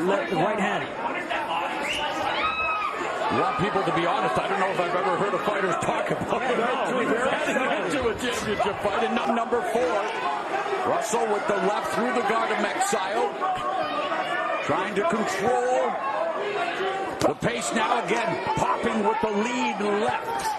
right hand. You want people to be honest. I don't know if I've ever heard of fighters talk about it. Into a championship fight. And number 4, Russell with the left through the guard of Magsayo. Trying to control the pace now again. Popping with the lead left.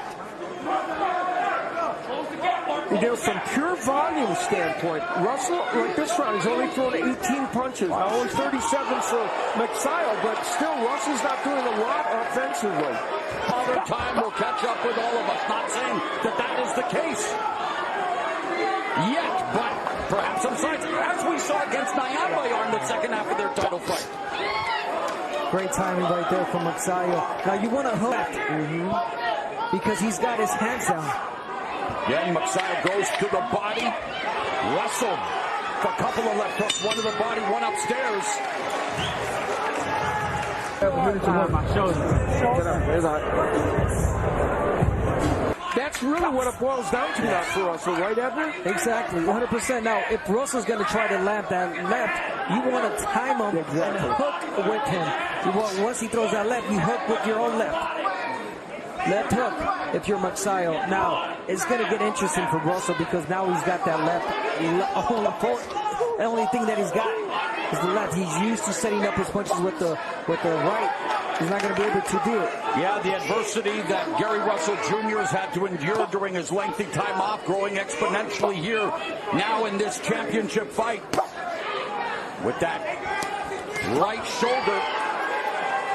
There's from pure volume standpoint, Russell, like this round, he's only thrown 18 punches. Now only 37 for Magsayo, but still Russell's not doing a lot offensively. Father Time will catch up with all of us. Not saying that that is the case yet, but perhaps some signs, as we saw against Nyambayar in the second half of their title fight. Great timing right there from Magsayo. Now you want to hook because he's got his hands down. Then Magsayo goes to the body. Russell, a couple of left hooks, one to the body, one upstairs. That's really what it boils down to now for Russell, right, Edwin? Exactly, 100%. Now, if Russell's going to try to land that left, you want to time him and hook with him. You want, once he throws that left, you hook with your own left. Left hook if you're Magsayo. Now, it's going to get interesting for Russell because now he's got that left. The only thing that he's got is the left. He's used to setting up his punches with the right. He's not going to be able to do it. Yeah, the adversity that Garry Russell Jr. has had to endure during his lengthy time off, growing exponentially here now in this championship fight. With that right shoulder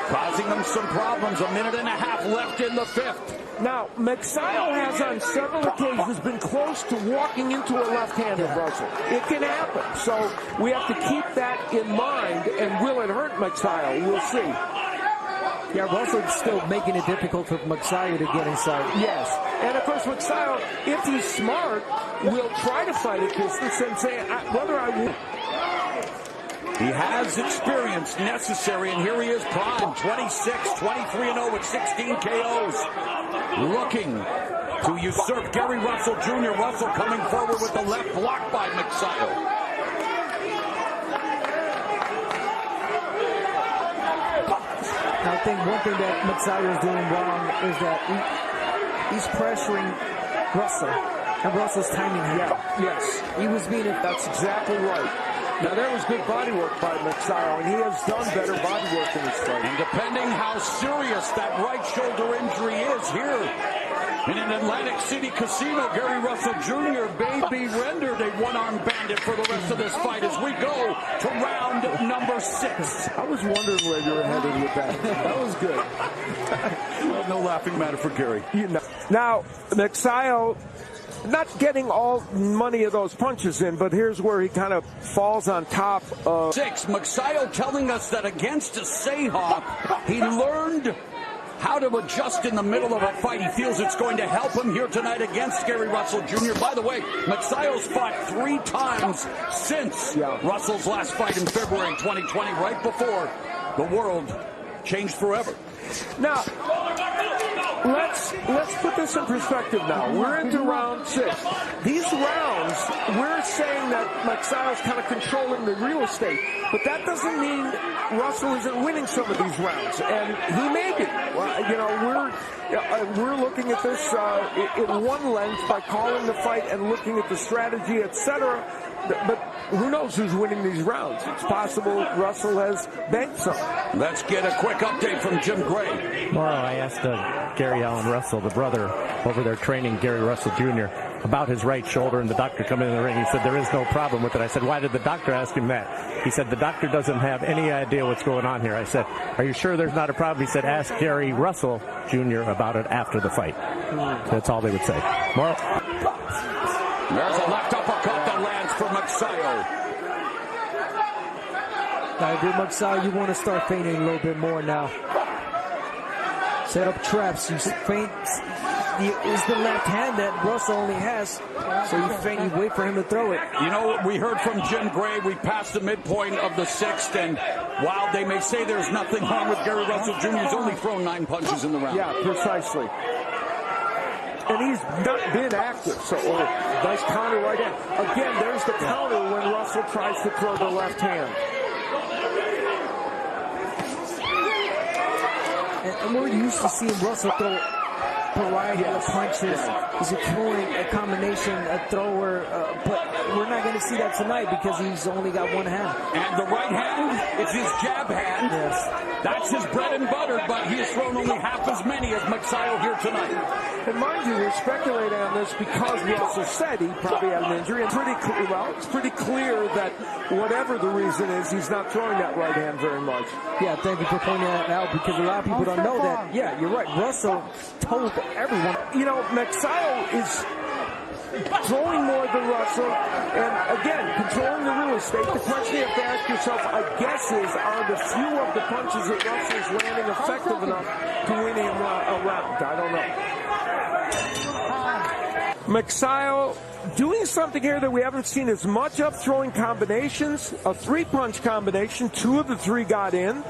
causing them some problems. A minute and a half left in the 5th. Now, Magsayo has on several occasions been close to walking into a left-handed Russell. It can happen. So we have to keep that in mind. And will it hurt Magsayo? We'll see. Yeah, Russell's still making it difficult for Magsayo to get inside. Yes. And, of course, Magsayo, if he's smart, will try to fight at distance and say, whether I will. He has experience necessary, and here he is prime, 26, 23-0 with 16 KOs. Looking to usurp Garry Russell Jr. Russell coming forward with the left block by Magsayo. I think one thing that Magsayo is doing wrong is that he's pressuring Russell, and Russell's timing him. Yeah, yes. He was being, that's exactly right. Now, there was good body work by Magsayo, and he has done better body work in this fight. And depending how serious that right shoulder injury is here in an Atlantic City casino, Garry Russell Jr. may be rendered a one-armed bandit for the rest of this fight as we go to round number 6. I was wondering where you were headed with that. That was good. No laughing matter for Garry. Now, Magsayo not getting all many of those punches in, but here's where he kind of falls on top of 6. Magsayo telling us that against Seha, he learned how to adjust in the middle of a fight. He feels it's going to help him here tonight against Garry Russell Jr. By the way, Magsayo's fought 3 times since Russell's last fight in February 2020, right before the world changed forever. Now, let's put this in perspective now. We're into round 6. These rounds, we're saying that Magsayo's kind of controlling the real estate, but that doesn't mean Russell isn't winning some of these rounds, and he may be. Well, you know, we're looking at this in one lens by calling the fight and looking at the strategy, etc. But who knows who's winning these rounds? It's possible Russell has banked some. Let's get a quick update from Jim Gray. Well, I asked Gary Allen Russell, the brother over there training Garry Russell Jr., about his right shoulder, and the doctor come in the ring. He said there is no problem with it. I said, why did the doctor ask him that? He said the doctor doesn't have any idea what's going on here. I said, are you sure there's not a problem? He said, ask Garry Russell Jr. about it after the fight. That's all they would say. Well, there's a left uppercut that lands for Magsayo. Now, if you're Magsayo, you want to start feinting a little bit more now. Set up traps. You feint. It's the left hand that Russell only has. So you feint, you wait for him to throw it. You know, we heard from Jim Gray. We passed the midpoint of the 6th, and while they may say there's nothing wrong with Garry Russell Jr., he's only thrown 9 punches in the round. Yeah, precisely. And he's not been active, so nice counter right in. Again, there's the counter when Russell tries to throw the left hand. And we're used to seeing Russell throw variety of punches. He's a combination, a thrower, but we're not going to see that tonight because he's only got one hand. And the right hand is his jab hand. Yes. That's his bread and butter, but he has thrown only half as many as Magsayo here tonight. And mind you, we're speculating on this because Russell said he probably had an injury. And it's pretty clear that whatever the reason is, he's not throwing that right hand very much. Yeah, thank you for pointing that out because a lot of people don't know that. Yeah, you're right. Russell told everyone. You know, Magsayo is throwing more than Russell, and again, controlling the real estate. The question you have to ask yourself, I guess, is are the few of the punches that Russell's landing effective enough to win him a round? I don't know. Magsayo doing something here that we haven't seen as much of, throwing combinations, a three-punch combination. 2 of the 3 got in.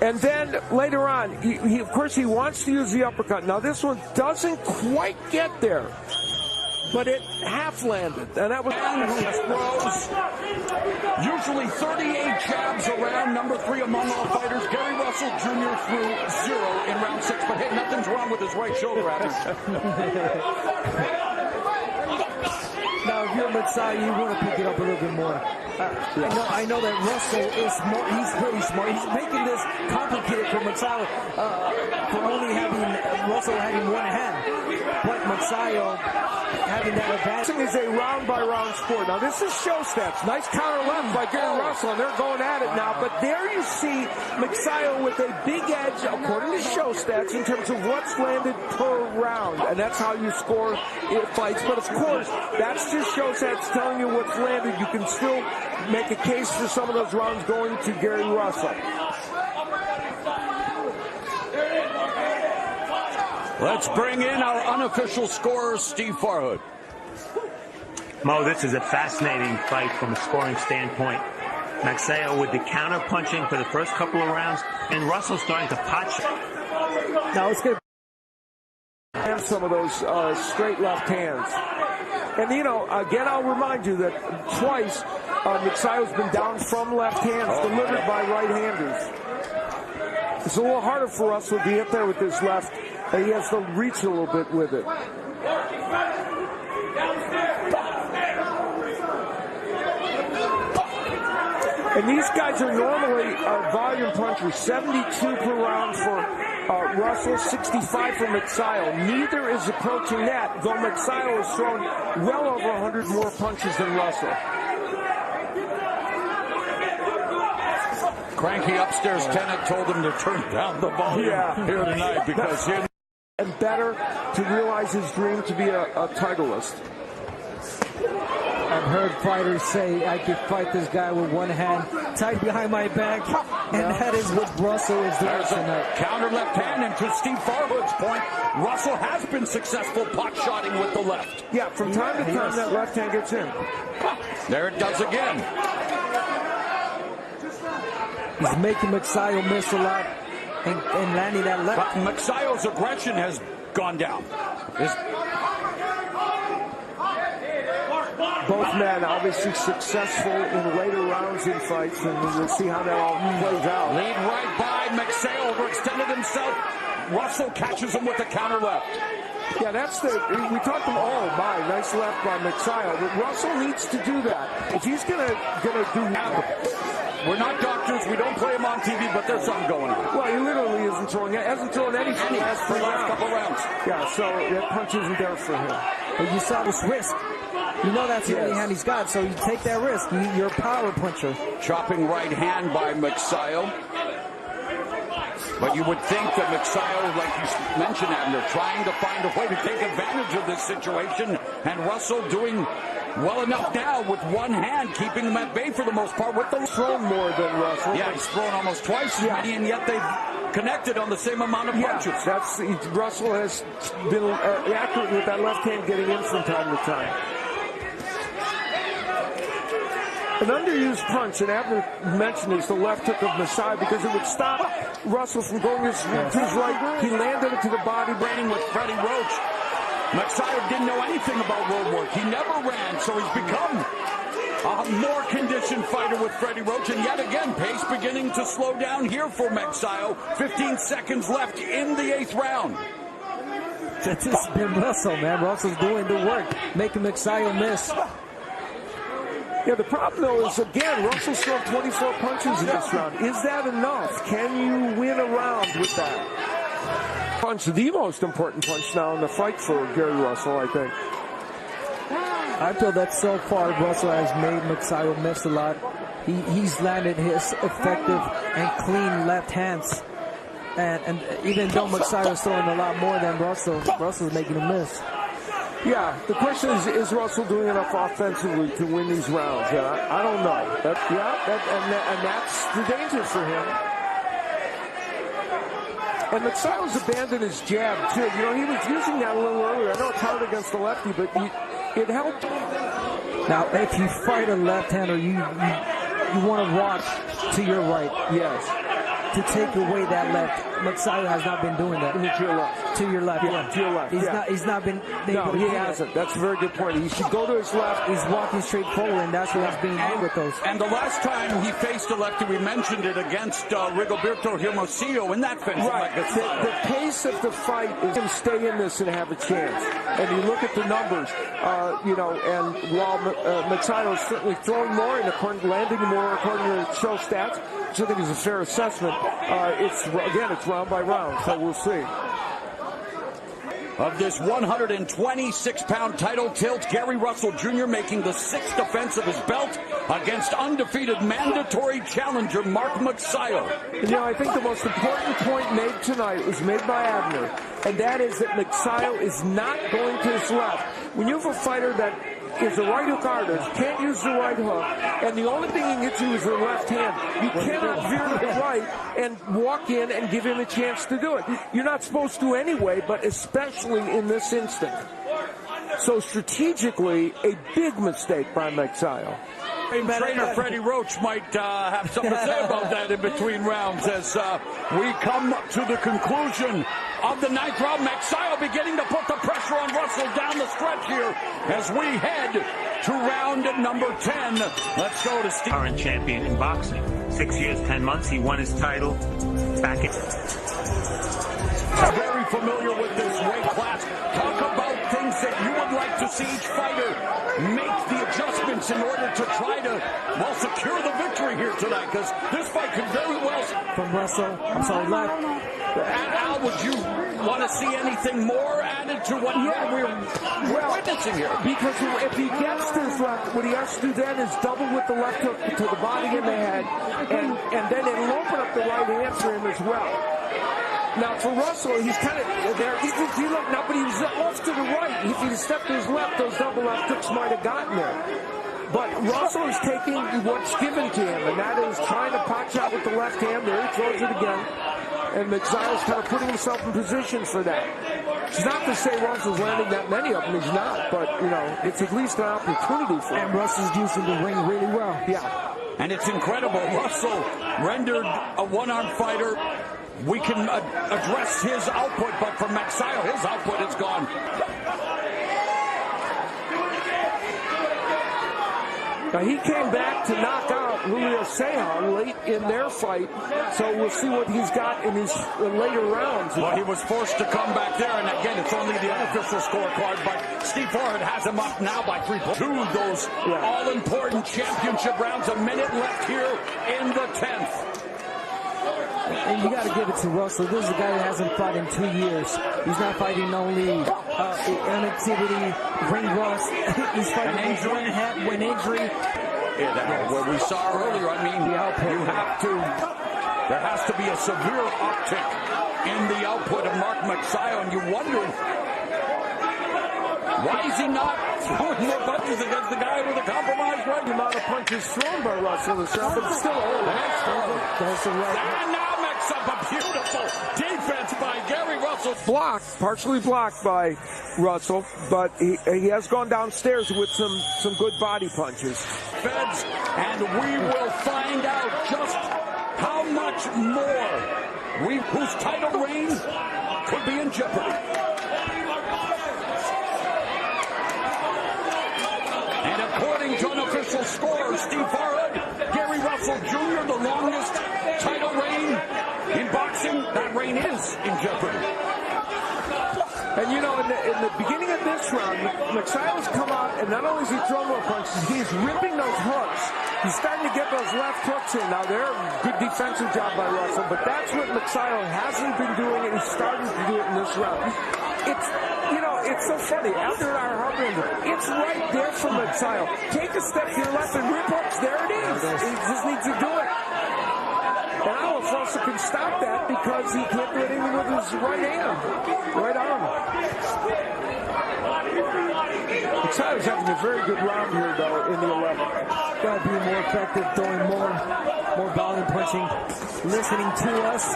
And then later on, he of course, he wants to use the uppercut. Now, this one doesn't quite get there, but it half landed. And that was... Usually 38 jabs around number 3 among all fighters. Garry Russell Jr. threw 0 in round 6, but hey, nothing's wrong with his right shoulder, Adam. Now, if you're Magsayo, you want to pick it up a little bit more. I know that Russell is smart. He's pretty smart. He's making this complicated for Magsayo for only having Russell having one hand. But Magsayo having that advantage. This is a round-by-round sport. Now, this is show steps. Nice counter left by Garry Russell, and they're going at it now. But there you see Magsayo with a big edge, according to show stats, in terms of what's landed per round. And that's how you score fights. But, of course, that's just show stats telling you what's landed. You can still make a case for some of those rounds going to Garry Russell. Let's bring in our unofficial scorer, Steve Farhood. Mo, this is a fascinating fight from a scoring standpoint. Magsayo with the counter punching for the first couple of rounds, and Russell starting to pot shot. Now it's good. And some of those straight left hands. And, you know, again, I'll remind you that twice Magsayo's been down from left hands delivered by right-handers. It's a little harder for Russell to get there with his left. And he has to reach a little bit with it. And these guys are normally volume punchers. 72 per round for Russell, 65 for Magsayo. Neither is approaching that, though Magsayo has thrown well over 100 more punches than Russell. Cranky upstairs tenant told him to turn down the volume here tonight because he... And better to realize his dream to be a titleist. I've heard fighters say I could fight this guy with one hand tied behind my back, and that is what Russell is doing tonight. Counter left hand, and to Steve Farhood's point, Russell has been successful pot-shotting with the left. Yeah, from time to time that left hand gets in. There it does again. He's making Magsayo miss a lot. And landing that left. But Magsayo's aggression has gone down. Both men obviously successful in later rounds in fights, and we'll see how that all plays out. Lead right by Magsayo, overextended himself. Russell catches him with the counter left. Yeah, that's we talked them all by nice left by Magsayo, but Russell needs to do that. If he's gonna do that. We're not doctors. We don't play him on TV, but there's something going on. Well, he literally hasn't thrown anything the last couple rounds. Yeah, so that punch isn't there for him. But you saw this risk. You know that's the only hand he's got, so you take that risk. You're a power puncher. Chopping right hand by Magsayo. But you would think that Magsayo, like you mentioned, Abner, trying to find a way to take advantage of this situation, and Russell doing well enough now with one hand, keeping them at bay for the most part. With the thrown more than Russell. Yeah, he's thrown almost twice as many, and yet they've connected on the same amount of punches. Russell has been accurate with that left hand getting in from time to time. An underused punch, and Abner mentioned is the left hook of Magsayo because it would stop Russell from going to his right. He landed it to the body, branding with Freddie Roach. Magsayo didn't know anything about road work. He never ran, so he's become A more conditioned fighter with Freddie Roach, and yet again, pace beginning to slow down here for Magsayo. 15 seconds left in the 8th round. It's just been Russell, man. Russell's doing the work, making Magsayo miss. Yeah, the problem, though, is, again, Russell's thrown 24 punches in this round. Is that enough? Can you win a round with that? Punch, the most important punch now in the fight for Garry Russell, I think. I feel that so far Russell has made Magsayo miss a lot. He's landed his effective and clean left hands. And even though Magsayo's throwing a lot more than Russell's making a miss. Yeah, the question is Russell doing enough offensively to win these rounds? I don't know. And that's the danger for him. And Magsayo's abandoned his jab, too. You know, he was using that a little earlier. I know it's hard against the lefty, but it helped. Now, if you fight a left-hander, you want to watch to your right. Yes. To take away that left. Magsayo has not been doing that. To your left. To your left, yeah. To your left, He's not been able to he do hasn't. that. That's a very good point. He should go to his left. He's walking straight forward, and that's what he's being doing with those. And the last time he faced a lefty, we mentioned it against Rigoberto Hermosillo in that fence. Right. The pace of the fight is to stay in this and have a chance. And you look at the numbers, and while Magsayo is certainly throwing more and landing more according to show stats, which I think is a fair assessment, it's round by round, so we'll see. Of this 126-pound title tilt, Garry Russell Jr. making the 6th defense of his belt against undefeated mandatory challenger Mark Magsayo. I think the most important point made tonight was made by Abner, and that is that Magsayo is not going to his left. When you have a fighter that is a right hook artist, can't use the right hook, and the only thing he can get to is the left hand. You cannot veer to the right and walk in and give him a chance to do it. You're not supposed to anyway, but especially in this instant. So strategically, a big mistake by Magsayo. Trainer Freddie Roach might have something to say about that in between rounds as we come to the conclusion of the 9th round. Magsayo beginning to put the pressure on Russell down the stretch here as we head to round number 10. Let's go to Steve. Current champion in boxing. 6 years, 10 months. He won his title back in. Very familiar with this weight class. Talk about things that you would like to see each fighter make the adjustments in order to try to, secure the victory here tonight, because this fight could very well... From Russell, left. Al, would you want to see anything more added to what we're witnessing here? Because if he gets to his left, what he has to do then is double with the left hook to the body and the head, and then it'll open up the right hand for him as well. Now, for Russell, he's kind of there. But he was off to the right. If he'd stepped to his left, those double left hooks might have gotten there. But Russell is taking what's given to him, and that is trying to pot shot with the left hand. There he throws it again. And Magsayo's kind of putting himself in position for that. It's not to say Russell's landing that many of them. He's not. But, it's at least an opportunity for him. And Russell's using the ring really well. Yeah. And it's incredible. Russell rendered a one-arm fighter. We can address his output, but for Magsayo, his output is gone. Now, he came back to knock out Julio Ceja late in their fight, so we'll see what he's got in his later rounds. Well, he was forced to come back there, and again, it's only the unofficial scorecard, but Steve Ford has him up now by 3 points. 2 of those all-important championship rounds, a minute left here in the 10th. And you got to give it to Russell. This is a guy that hasn't fought in 2 years. He's not fighting only inactivity, ring rust. He's fighting when injury. What we saw earlier, there has to be a severe uptick in the output of Mark Magsayo, and you wonder, why is he not throwing more punches against the guy with a compromised right? The amount of punches thrown by Russell is but still and now makes up a beautiful defense by Garry Russell. Partially blocked by Russell, but he has gone downstairs with some good body punches. Feds, and we will find out just how much more whose title reign could be in jeopardy. And according to unofficial score lives in jeopardy. And you know, in the beginning of this round, Magsayo's come out, and not only is he throwing more punches, he's ripping those hooks. He's starting to get those left hooks in. Now, they're a good defensive job by Russell, but that's what Magsayo hasn't been doing, and he's starting to do it in this round. It's, you know, it's so funny. After our heartbreak, it's right there from Magsayo. Take a step to your left and rip hooks. There it is. He just needs to do it. And I don't know if Russell can stop that because he can't do anything with his right hand, right arm. Magsayo's having a very good round here, though, in the 11th. Got to be more effective, throwing more volume punching, listening to us.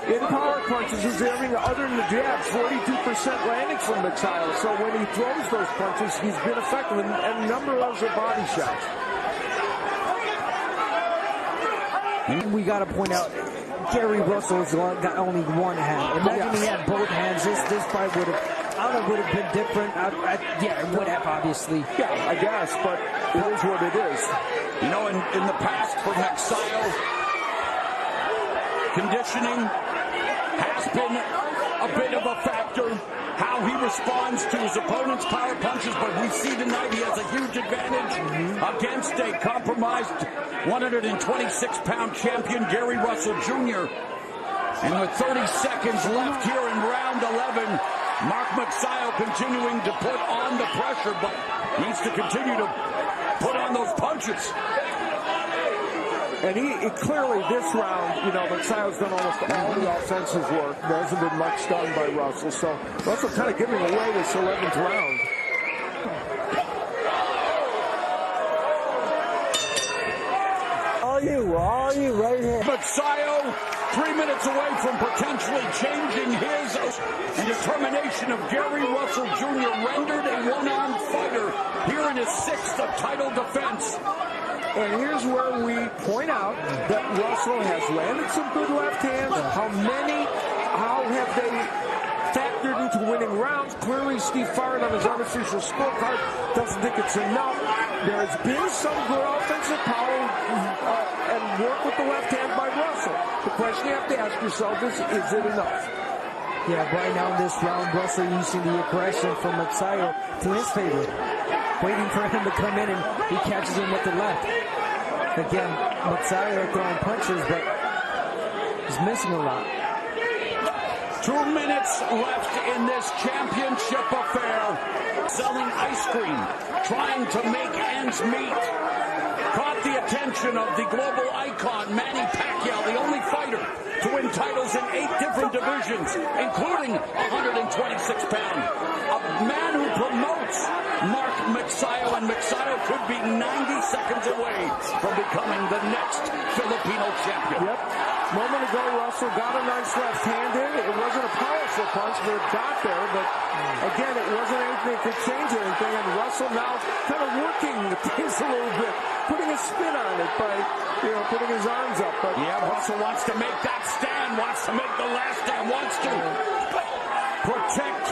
In power punches, he's having, other than the jabs, 42% landing from Magsayo. So when he throws those punches, he's been effective, and a number of those are body shots. We got to point out, Garry Russell's got only one hand. Imagine he had both hands. This fight would have, I don't know, would have been different. Yeah, it would have, obviously. Yeah, I guess, but it is what it is. You know, in the past for Magsayo, conditioning has been a bit of a factor. How he responds to his opponent's power punches, but we see tonight he has a huge advantage against a compromised 126-pound champion, Garry Russell Jr. And with 30 seconds left here in round 11, Mark Magsayo continuing to put on the pressure, but needs to continue to put on those punches. And he clearly, this round, you know, Magsayo's done almost all the offensive work. There hasn't been much done by Russell. So Russell kind of giving away this 11th round. All you, right here. Magsayo, 3 minutes away from potentially changing his determination of Garry Russell Jr. rendered a one-armed fighter here in his 6th title defense. And here's where we point out that Russell has landed some good left hands. How have they factored into winning rounds? Clearly, Steve Farr on his unofficial scorecard doesn't think it's enough. There has been some good offensive power and work with the left hand by Russell. The question you have to ask yourself is it enough? Yeah, right now in this round, Russell using the aggression from Magsayo to his favor. Waiting for him to come in, and he catches him with the left. Again, Magsayo throwing punches, but he's missing a lot. 2 minutes left in this championship affair. Selling ice cream, trying to make ends meet. Caught the attention of the global icon, Manny Pacquiao, the only fighter to win titles in 8 different divisions, including 126-pound. A man who promotes Mark Magsayo, and Magsayo could be 90 seconds away from becoming the next Filipino champion. Yep. Moment ago, Russell got a nice left hand in. It wasn't a powerful punch, but it got there. But again, it wasn't anything that could change anything. And Russell now kind of working the things a little bit, putting a spin on it by, you know, putting his arms up. But yeah, Russell wants to make that stand, wants to make the last stand, wants to protect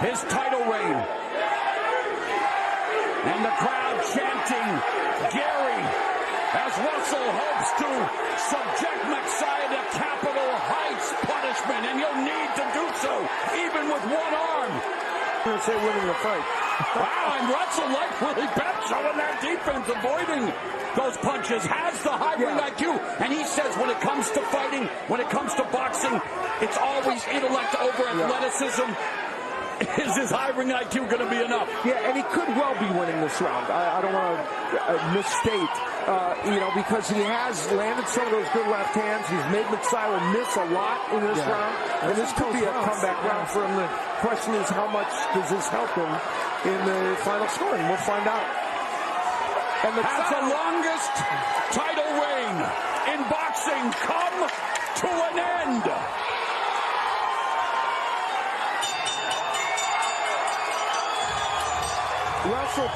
his title reign. And the crowd chanting, Garry, as Russell hopes to subject Magsayo to Capitol Heights punishment, and you'll need to do so, even with one arm. I'm going to say winning the fight. Wow, and Russell, like really bet, showing that defense, avoiding those punches, has the high ring IQ, and he says when it comes to fighting, when it comes to boxing, it's always intellect over athleticism. Is his high ring IQ going to be enough? Yeah, and he could well be winning this round. I don't want to misstate, you know, because he has landed some of those good left hands. He's made Magsayo miss a lot in this round, and this could be a comeback round for him. The question is, how much does this help him in the final score? And we'll find out. And has the longest title reign in boxing come to an end? Russell